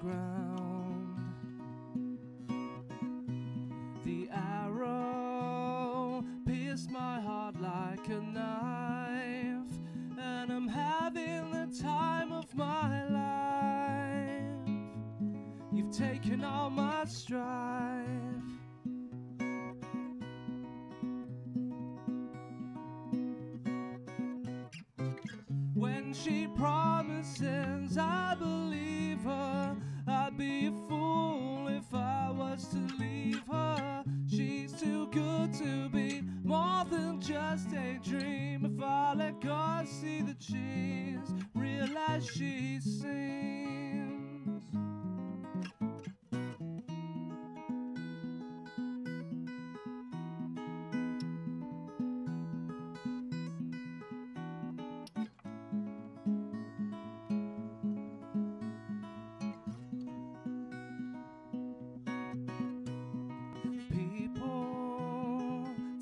ground. The arrow pierced my heart like a knife, and I'm having the time of my life. You've taken all my strife. When she promises, I believe her. I'd be a fool if I was to leave her. She's too good to be more than just a dream. If I let God see that she's real as she seems.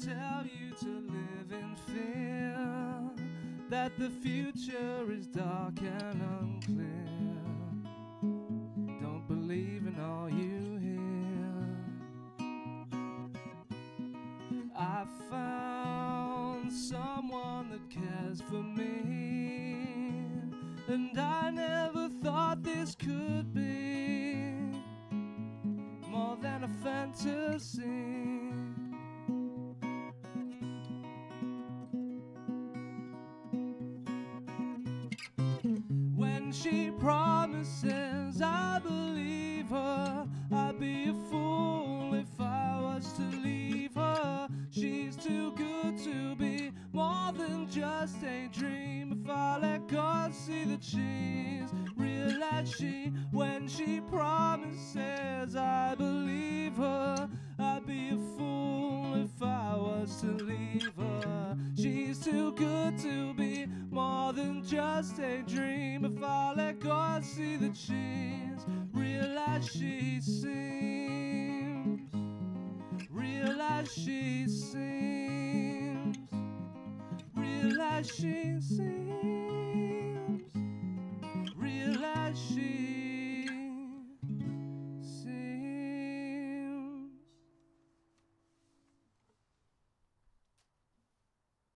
Tell you to live in fear, that the future is dark and unclear. Don't believe in all you hear. I found someone that cares for me, and I never thought this could be more than a fantasy. When she promises, I believe her. I'd be a fool if I was to leave her. She's too good to be more than just a dream. If I let God see that she's real as she. When she promises, I believe her. I'd be a fool if I was to leave her. She's too good to be more than just a dream. If I let God see that she's real as she seems. Real as she seems. Real as she seems.